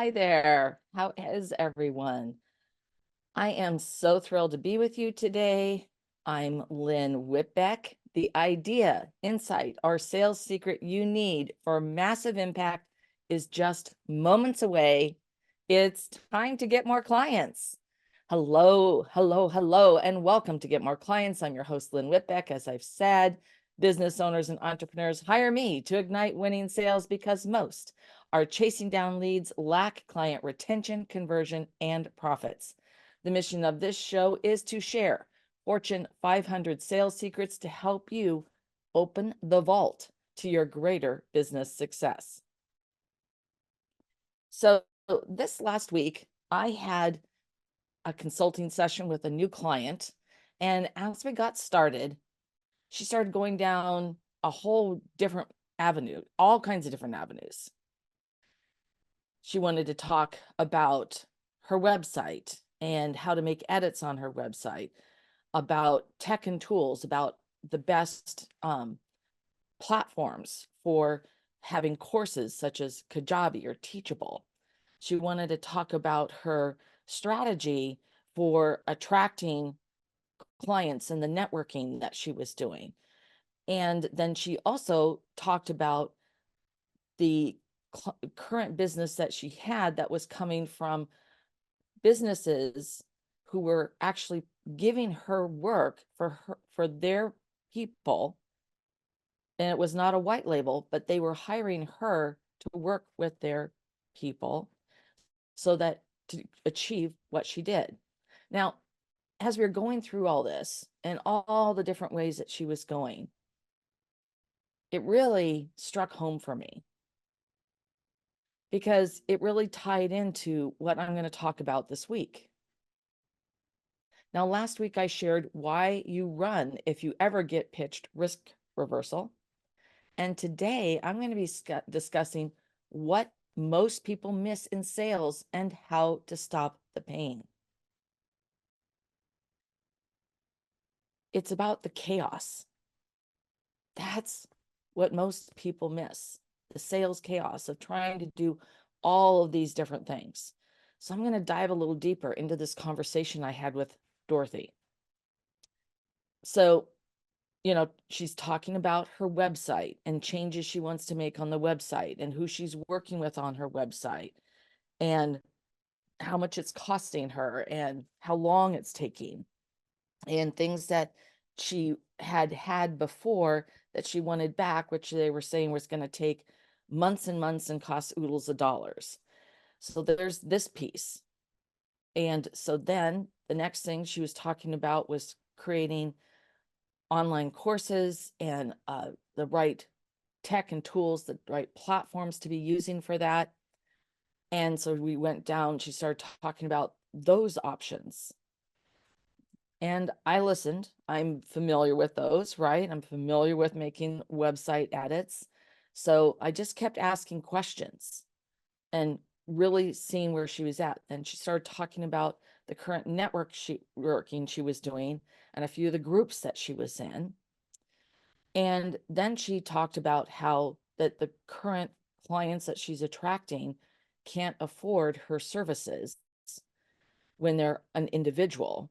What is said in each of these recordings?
Hi there. How is everyone? I am so thrilled to be with you today. I'm Lynn Whitbeck. The idea, insight, or sales secret you need for massive impact is just moments away. It's time to get more clients. Hello, hello, hello, and welcome to Get More Clients. I'm your host, Lynn Whitbeck. As I've said, business owners and entrepreneurs hire me to ignite winning sales because most are chasing down leads, lack client retention, conversion, and profits. The mission of this show is to share Fortune 500 sales secrets to help you open the vault to your greater business success. So this last week, I had a consulting session with a new client. And as we got started, she started going down a whole different avenue, all kinds of different avenues. She wanted to talk about her website and how to make edits on her website, about tech and tools, about the best platforms for having courses such as Kajabi or Teachable. She wanted to talk about her strategy for attracting clients and the networking that she was doing. And then she also talked about the current business that she had that was coming from businesses who were actually giving her work for their people. And it was not a white label, but they were hiring her to work with their people so that to achieve what she did. Now, as we were going through all this and all the different ways that she was going, it really struck home for me because it really tied into what I'm going to talk about this week. Now, last week I shared why you run if you ever get pitched risk reversal. And today I'm going to be discussing what most people miss in sales and how to stop the pain. It's about the chaos. That's what most people miss, the sales chaos of trying to do all of these different things. So I'm going to dive a little deeper into this conversation I had with Dorothy. So, she's talking about her website and changes she wants to make on the website and who she's working with on her website and how much it's costing her and how long it's taking and things that she had before that she wanted back, which they were saying was going to take months and months and cost oodles of dollars. So there's this piece. And so then the next thing she was talking about was creating online courses and the right tech and tools, the right platforms to be using for that. And so we went down, she started talking about those options. And I listened. I'm familiar with those, right? I'm familiar with making website edits. So I just kept asking questions and really seeing where she was at. Then she started talking about the current networking she was doing and a few of the groups that she was in. And then she talked about how that the current clients that she's attracting can't afford her services when they're an individual.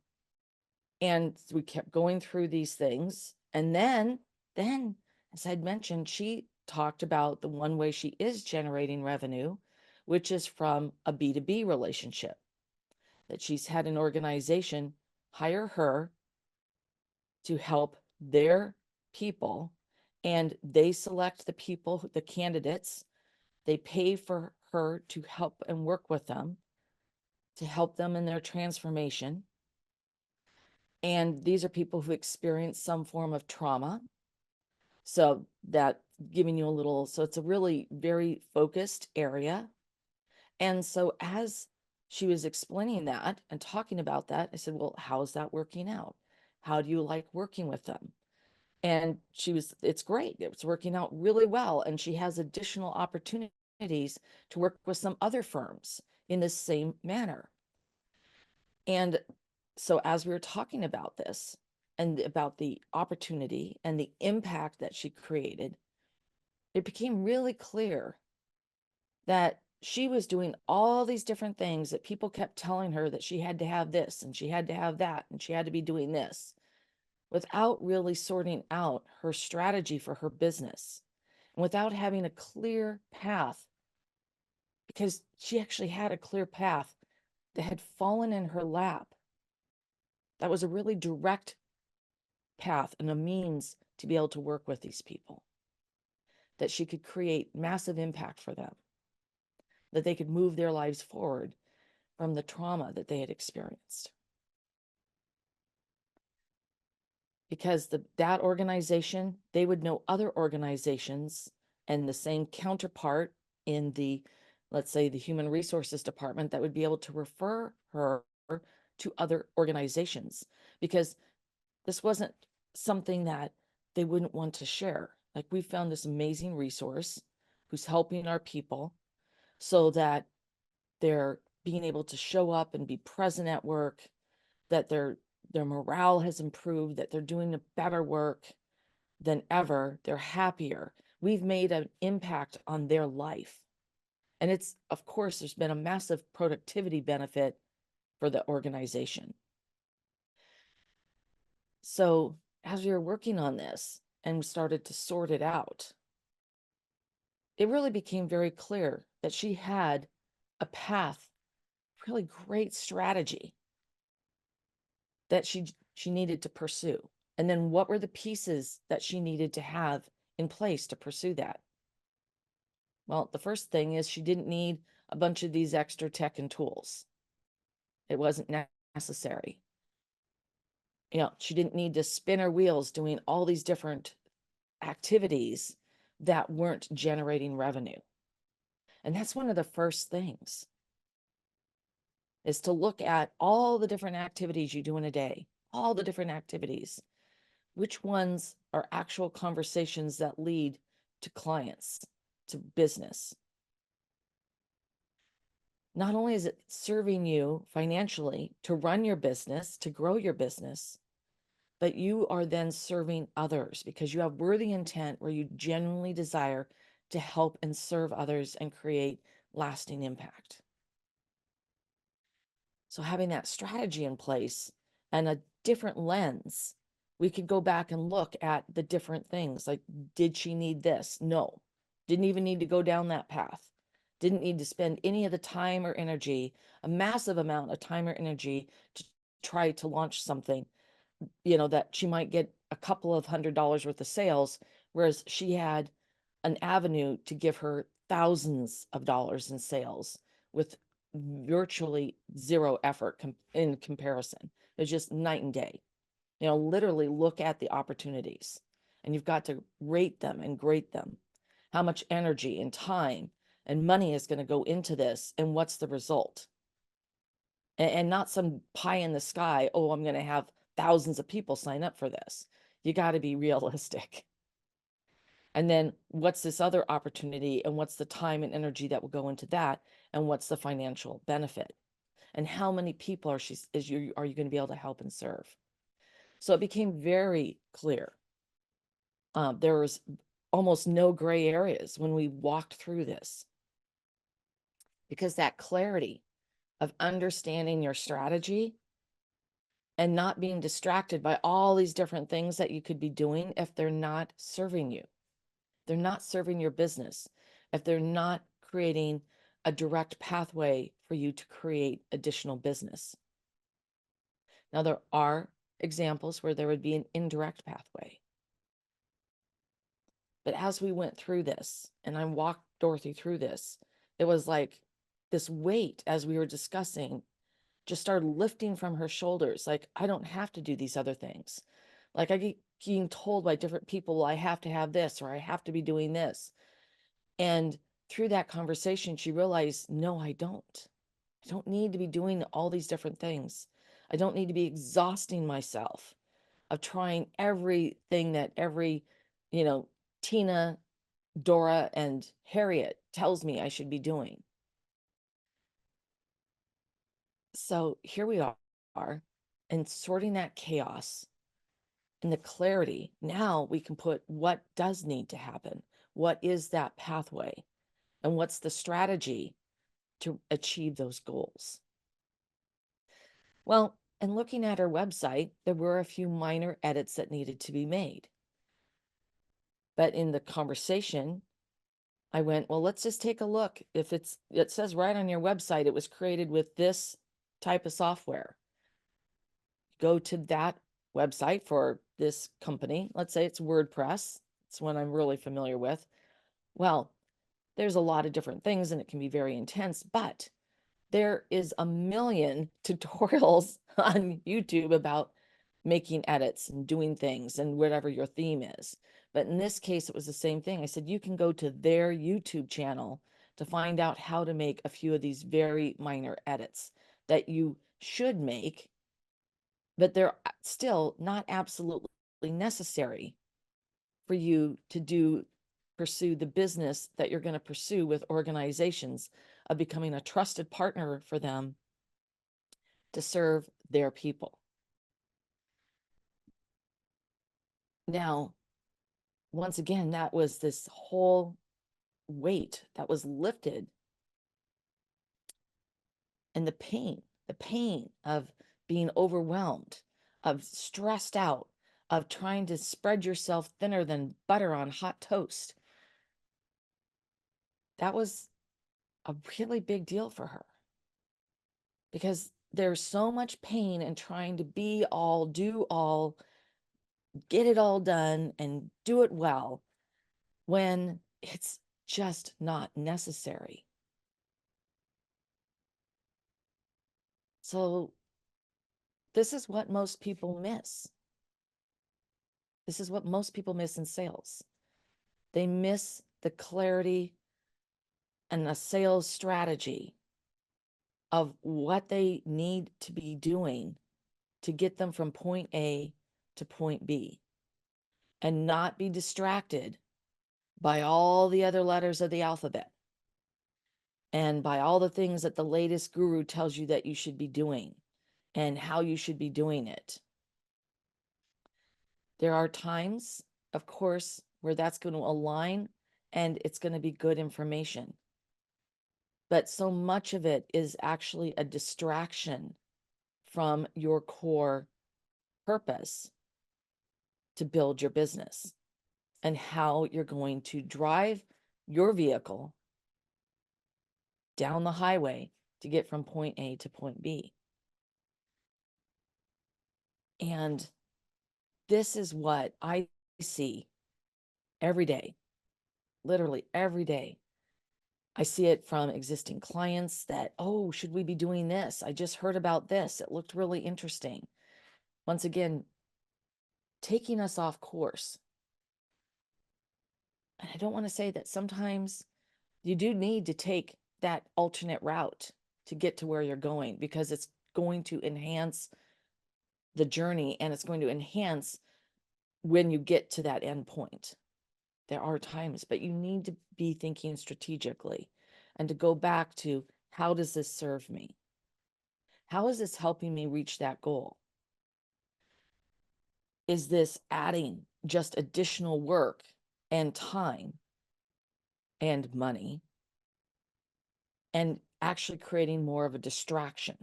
And we kept going through these things. And then, as I'd mentioned, she talked about the one way she is generating revenue, which is from a B2B relationship, that she's had an organization hire her to help their people, and they select the people, the candidates. They pay for her to help and work with them, to help them in their transformation. And these are people who experience some form of trauma. So that giving you a little, so it's a really very focused area. And so as she was explaining that and talking about that, I said, well, how's that working out? How do you like working with them? And it's great. It's working out really well. And she has additional opportunities to work with some other firms in the same manner. And so as we were talking about this and about the opportunity and the impact that she created, it became really clear that she was doing all these different things that people kept telling her that she had to have this and she had to have that and she had to be doing this without really sorting out her strategy for her business and without having a clear path, because she actually had a clear path that had fallen in her lap. That was a really direct path and a means to be able to work with these people, that she could create massive impact for them, that they could move their lives forward from the trauma that they had experienced. Because that organization, they would know other organizations and the same counterpart in the, let's say, the human resources department that would be able to refer her to other organizations, because this wasn't something that they wouldn't want to share. Like, we found this amazing resource who's helping our people so that they're being able to show up and be present at work, that their morale has improved, that they're doing a better work than ever, they're happier. We've made an impact on their life. And it's, of course, there's been a massive productivity benefit for the organization. So as we were working on this and started to sort it out, it really became very clear that she had a path, really great strategy that she needed to pursue. And then what were the pieces that she needed to have in place to pursue that? Well, the first thing is she didn't need a bunch of these extra tech and tools. It wasn't necessary. She didn't need to spin her wheels doing all these different activities that weren't generating revenue. And that's one of the first things, is to look at all the different activities you do in a day, all the different activities. Which ones are actual conversations that lead to clients, to business? Not only is it serving you financially to run your business, to grow your business, but you are then serving others because you have worthy intent where you genuinely desire to help and serve others and create lasting impact. So having that strategy in place and a different lens, we could go back and look at the different things. Like, did she need this? No, didn't even need to go down that path. Didn't need to spend any of the time or energy, a massive amount of time or energy, to try to launch something, that she might get a couple of $100s worth of sales, whereas she had an avenue to give her thousands of dollars in sales with virtually zero effort in comparison. It's just night and day. Literally look at the opportunities, and you've got to rate them and grade them. How much energy and time and money is going to go into this, and what's the result? And not some pie in the sky, oh, I'm going to have thousands of people sign up for this. You got to be realistic. And then what's this other opportunity, and what's the time and energy that will go into that, and what's the financial benefit, and how many people are you going to be able to help and serve? So it became very clear. There was almost no gray areas when we walked through this, because that clarity of understanding your strategy and not being distracted by all these different things that you could be doing, if they're not serving you, they're not serving your business, if they're not creating a direct pathway for you to create additional business. Now, there are examples where there would be an indirect pathway. But as we went through this, and I walked Dorothy through this, it was like this weight, as we were discussing, just started lifting from her shoulders. Like, I don't have to do these other things. Like, I get being told by different people, well, I have to have this, or I have to be doing this. And through that conversation, she realized, no, I don't. I don't need to be doing all these different things. I don't need to be exhausting myself of trying everything that every, Tina, Dora, and Harriet tells me I should be doing. So here we are, and sorting that chaos and the clarity. Now we can put what does need to happen. What is that pathway? And what's the strategy to achieve those goals. Well, and looking at her website, there were a few minor edits that needed to be made. But in the conversation, I went, well, let's just take a look. If it says right on your website, it was created with this type of software. Go to that website for this company. Let's say it's WordPress. It's one I'm really familiar with. Well, there's a lot of different things and it can be very intense, but there is a million tutorials on YouTube about making edits and doing things and whatever your theme is. But in this case, it was the same thing. I said, you can go to their YouTube channel to find out how to make a few of these very minor edits that you should make, but they're still not absolutely necessary for you to pursue the business that you're going to pursue with organizations, of becoming a trusted partner for them to serve their people. Now, once again, that was this whole weight that was lifted, and the pain of being overwhelmed, of stressed out, of trying to spread yourself thinner than butter on hot toast. That was a really big deal for her, because there's so much pain in trying to be all, do all, get it all done and do it well when it's just not necessary. So this is what most people miss. This is what most people miss in sales. They miss the clarity and the sales strategy of what they need to be doing to get them from point A to point B, and not be distracted by all the other letters of the alphabet and by all the things that the latest guru tells you that you should be doing and how you should be doing it. There are times, of course, where that's going to align and it's going to be good information. But so much of it is actually a distraction from your core purpose to build your business and how you're going to drive your vehicle down the highway to get from point A to point B. And this is what I see every day, literally every day. I see it from existing clients that, oh, should we be doing this? I just heard about this. It looked really interesting. Once again, taking us off course. And I don't want to say that sometimes you do need to take that alternate route to get to where you're going, because it's going to enhance the journey and it's going to enhance when you get to that end point. There are times, but you need to be thinking strategically and to go back to, how does this serve me? How is this helping me reach that goal? Is this adding just additional work and time and money and actually creating more of a distraction?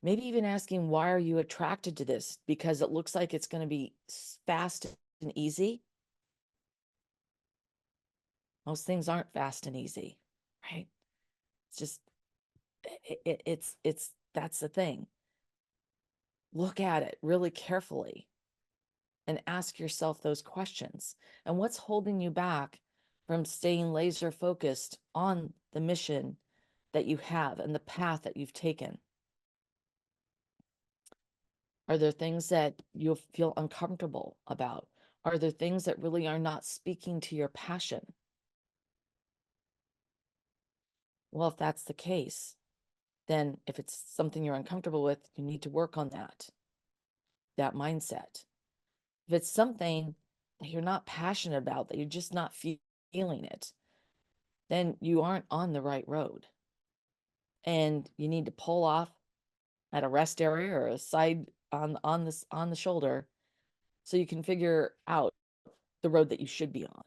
Maybe even asking, why are you attracted to this? Because it looks like it's going to be fast and easy. Most things aren't fast and easy, right? It's just, it's that's the thing. Look at it really carefully and ask yourself those questions. And what's holding you back from staying laser focused on the mission that you have and the path that you've taken? Are there things that you feel uncomfortable about? Are there things that really are not speaking to your passion? Well, if that's the case, then if it's something you're uncomfortable with, you need to work on that mindset. If it's something that you're not passionate about, that you're just not feeling it, then you aren't on the right road. And you need to pull off at a rest area or a side on the shoulder so you can figure out the road that you should be on.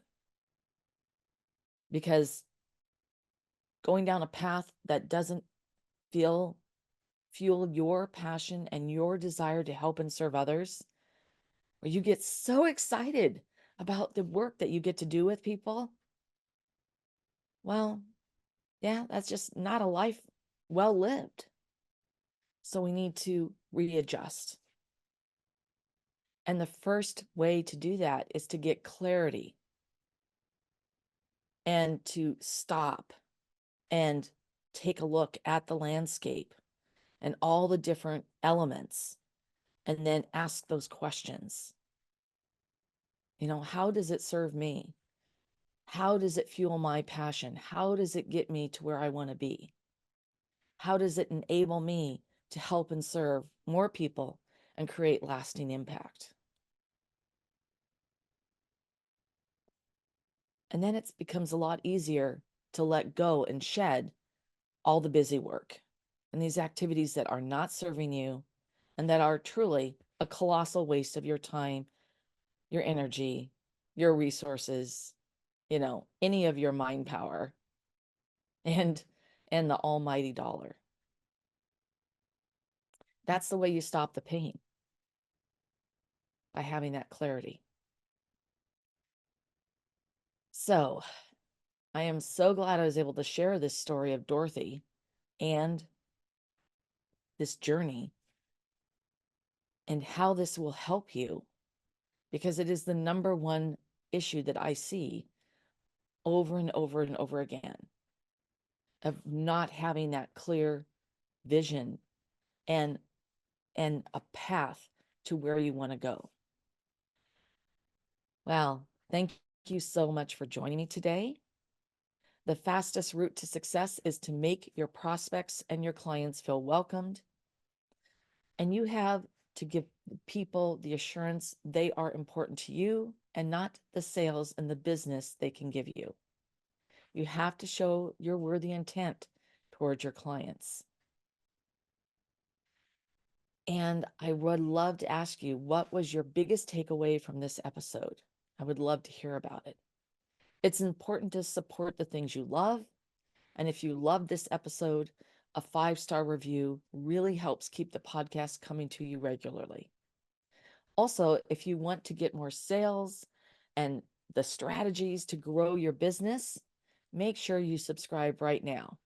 Because going down a path that doesn't fuel your passion and your desire to help and serve others, where you get so excited about the work that you get to do with people, well, yeah, that's just not a life well lived. So we need to readjust. And the first way to do that is to get clarity and to stop and take a look at the landscape and all the different elements, and then ask those questions. How does it serve me? How does it fuel my passion? How does it get me to where I want to be? How does it enable me to help and serve more people and create lasting impact? And then it becomes a lot easier to let go and shed all the busy work and these activities that are not serving you and that are truly a colossal waste of your time, your energy, your resources, any of your mind power and the almighty dollar. That's the way you stop the pain, by having that clarity. So I am so glad I was able to share this story of Dorothy and this journey and how this will help you, because it is the number one issue that I see over and over and over again, of not having that clear vision and a path to where you want to go. Well, thank you so much for joining me today. The fastest route to success is to make your prospects and your clients feel welcomed. And you have to give people the assurance they are important to you and not the sales and the business they can give you. You have to show your worthy intent towards your clients. And I would love to ask you, what was your biggest takeaway from this episode? I would love to hear about it. It's important to support the things you love. And if you love this episode, a 5-star review really helps keep the podcast coming to you regularly. Also, if you want to get more sales and the strategies to grow your business, make sure you subscribe right now.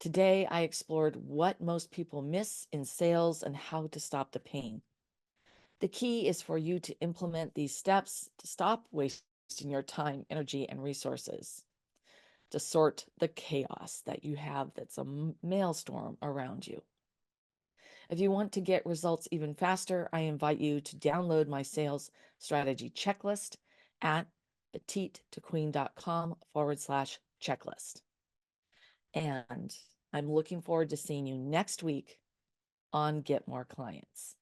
Today, I explored what most people miss in sales and how to stop the pain. The key is for you to implement these steps to stop wasting your time, energy, and resources, to sort the chaos that you have that's a maelstrom around you. If you want to get results even faster, I invite you to download my sales strategy checklist at petitetoqueen.com/checklist. And I'm looking forward to seeing you next week on Get More Clients.